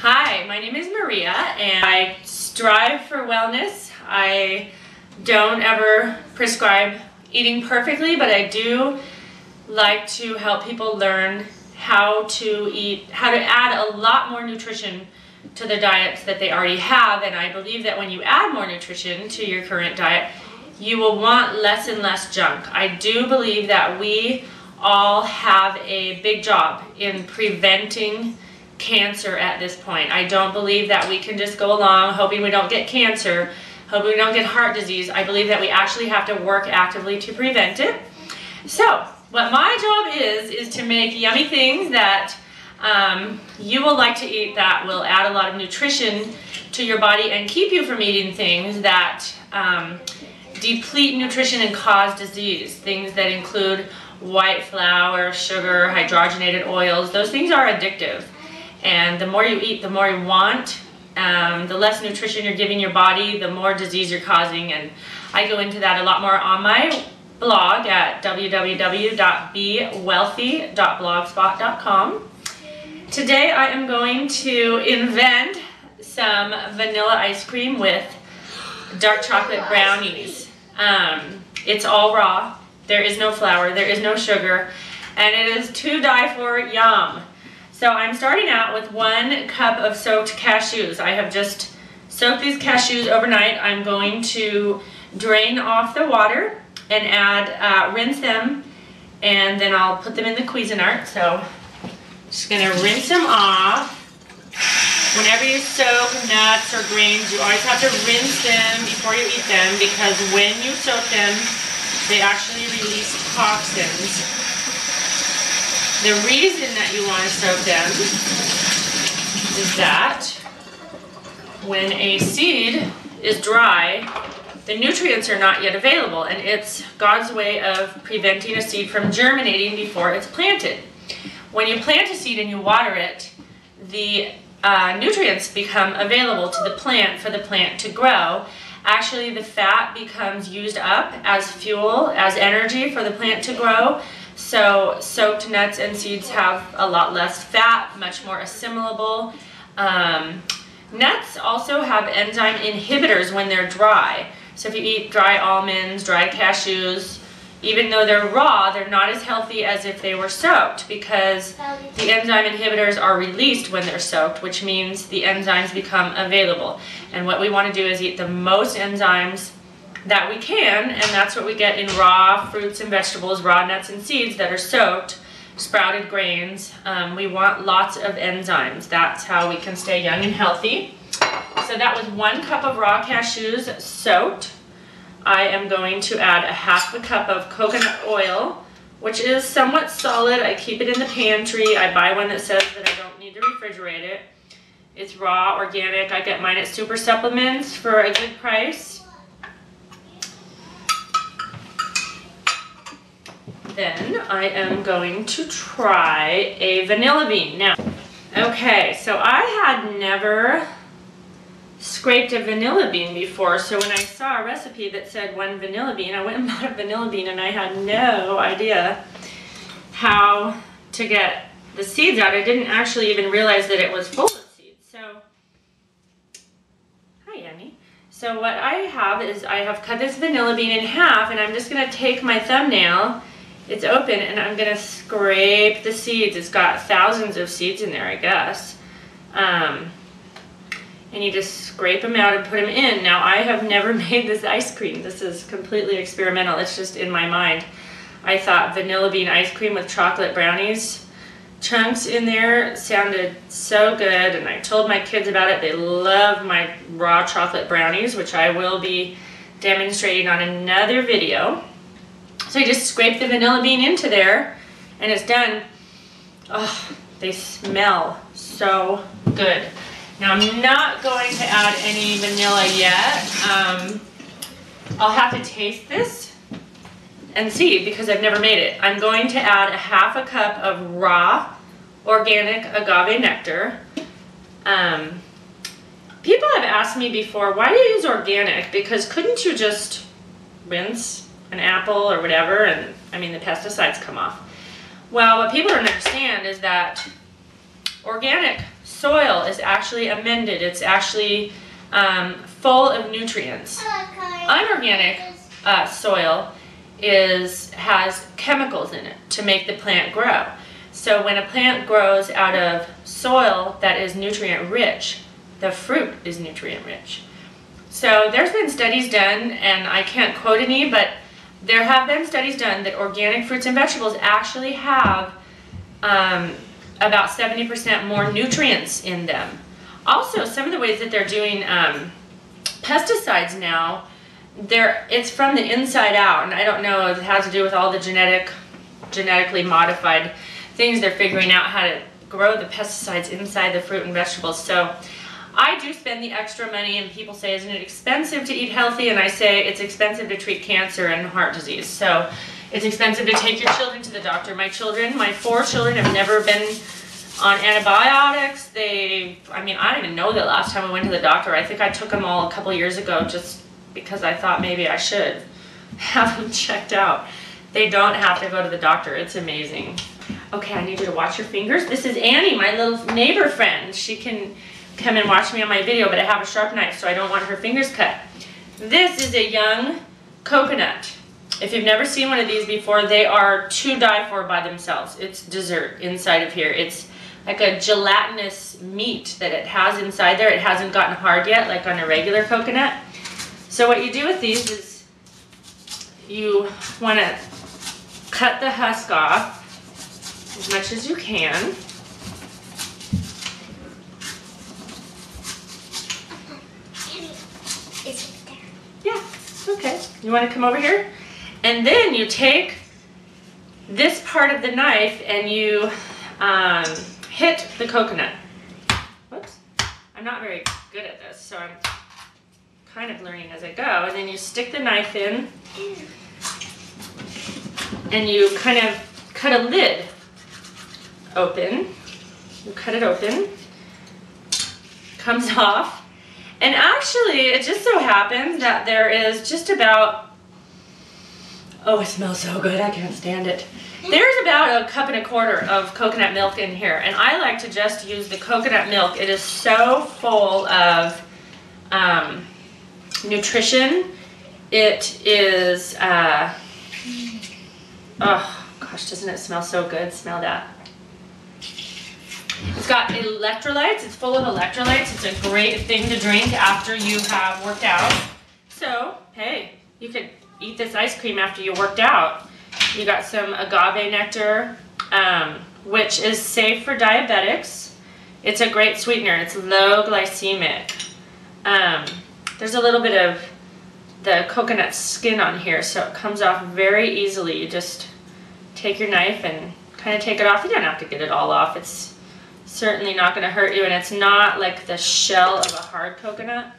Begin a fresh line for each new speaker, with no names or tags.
Hi, my name is Maria and I strive for wellness. I don't ever prescribe eating perfectly, but I do like to help people learn how to eat, how to add a lot more nutrition to the diets that they already have. And I believe that when you add more nutrition to your current diet, you will want less and less junk. I do believe that we all have a big job in preventing cancer at this point. I don't believe that we can just go along hoping we don't get cancer, hoping we don't get heart disease. I believe that we actually have to work actively to prevent it. So what my job is to make yummy things that you will like to eat, that will add a lot of nutrition to your body and keep you from eating things that deplete nutrition and cause disease. Things that include white flour, sugar, hydrogenated oils. Those things are addictive. And the more you eat, the more you want. The less nutrition you're giving your body, the more disease you're causing. And I go into that a lot more on my blog at www.bewealthy.blogspot.com. Today I am going to invent some vanilla ice cream with dark chocolate brownies. It's all raw. There is no flour, there is no sugar, and it is to die for yum. So I'm starting out with 1 cup of soaked cashews. I have just soaked these cashews overnight. I'm going to drain off the water and add, rinse them, and then I'll put them in the Cuisinart. So just gonna rinse them off. Whenever you soak nuts or grains, you always have to rinse them before you eat them, because when you soak them, they actually release toxins. The reason that you want to soak them is that when a seed is dry, the nutrients are not yet available, and it's God's way of preventing a seed from germinating before it's planted. When you plant a seed and you water it, the nutrients become available to the plant for the plant to grow. Actually, the fat becomes used up as fuel, as energy for the plant to grow. So soaked nuts and seeds have a lot less fat, much more assimilable. Nuts also have enzyme inhibitors when they're dry. So if you eat dry almonds, dry cashews, even though they're raw, they're not as healthy as if they were soaked, because the enzyme inhibitors are released when they're soaked, which means the enzymes become available. And what we want to do is eat the most enzymes that we can, and that's what we get in raw fruits and vegetables, raw nuts and seeds that are soaked, sprouted grains. We want lots of enzymes. That's how we can stay young and healthy. So that was 1 cup of raw cashews soaked. I am going to add a half a cup of coconut oil, which is somewhat solid. I keep it in the pantry. I buy one that says that I don't need to refrigerate it. It's raw, organic. I get mine at Super Supplements for a good price. Then I am going to try a vanilla bean. Now, okay, so I had never scraped a vanilla bean before, so when I saw a recipe that said 1 vanilla bean, I went and bought a vanilla bean, and I had no idea how to get the seeds out. I didn't actually even realize that it was full of seeds. So, hi Annie. So what I have is I have cut this vanilla bean in half, and I'm just gonna take my thumbnail, it's open, and I'm gonna scrape the seeds. It's got thousands of seeds in there, I guess. And you just scrape them out and put them in. Now, I have never made this ice cream. This is completely experimental. It's just in my mind. I thought vanilla bean ice cream with chocolate brownies chunks in there sounded so good, and I told my kids about it. They love my raw chocolate brownies, which I will be demonstrating on another video. So you just scrape the vanilla bean into there, and it's done. Oh, they smell so good. Now, I'm not going to add any vanilla yet. I'll have to taste this and see, because I've never made it. I'm going to add a half a cup of raw organic agave nectar. People have asked me before, why do you use organic? Because couldn't you just rinse an apple or whatever, and I mean the pesticides come off? Well, what people don't understand is that organic soil is actually amended. It's actually full of nutrients. Unorganic soil has chemicals in it to make the plant grow. So when a plant grows out of soil that is nutrient rich, the fruit is nutrient rich. So there's been studies done, and I can't quote any, but there have been studies done that organic fruits and vegetables actually have about 70% more nutrients in them. Also, some of the ways that they're doing pesticides now, it's from the inside out, and I don't know if it has to do with all the genetically modified things they're figuring out how to grow the pesticides inside the fruit and vegetables. So I do spend the extra money, and people say, isn't it expensive to eat healthy? And I say it's expensive to treat cancer and heart disease. So it's expensive to take your children to the doctor. My 4 children have never been on antibiotics. I don't even know the last time I went to the doctor. I think I took them all a couple years ago just because I thought maybe I should have them checked out. They don't have to go to the doctor. It's amazing. Okay, I need you to watch your fingers. This is Annie, my little neighbor friend. She can come and watch me on my video, but I have a sharp knife, so I don't want her fingers cut. This is a young coconut. If you've never seen one of these before, they are to die for by themselves. It's dessert inside of here. It's like a gelatinous meat that it has inside there. It hasn't gotten hard yet, like on a regular coconut. So what you do with these is you want to cut the husk off as much as you can. Yeah, okay. You want to come over here? And then you take this part of the knife and you hit the coconut. Whoops. I'm not very good at this, so I'm kind of learning as I go. And then you stick the knife in and you kind of cut a lid open. You cut it open. Comes off. And actually, it just so happens that there is just about, oh, it smells so good, I can't stand it. There's about 1.25 cups of coconut milk in here, and I like to just use the coconut milk. It is so full of nutrition. It is, oh gosh, doesn't it smell so good? Smell that. It's got electrolytes. It's full of electrolytes. It's a great thing to drink after you have worked out. So, hey, you could eat this ice cream after you worked out. You got some agave nectar, which is safe for diabetics. It's a great sweetener. It's low glycemic. There's a little bit of the coconut skin on here, so it comes off very easily. You just take your knife and kind of take it off. You don't have to get it all off. It's certainly not going to hurt you, and it's not like the shell of a hard coconut.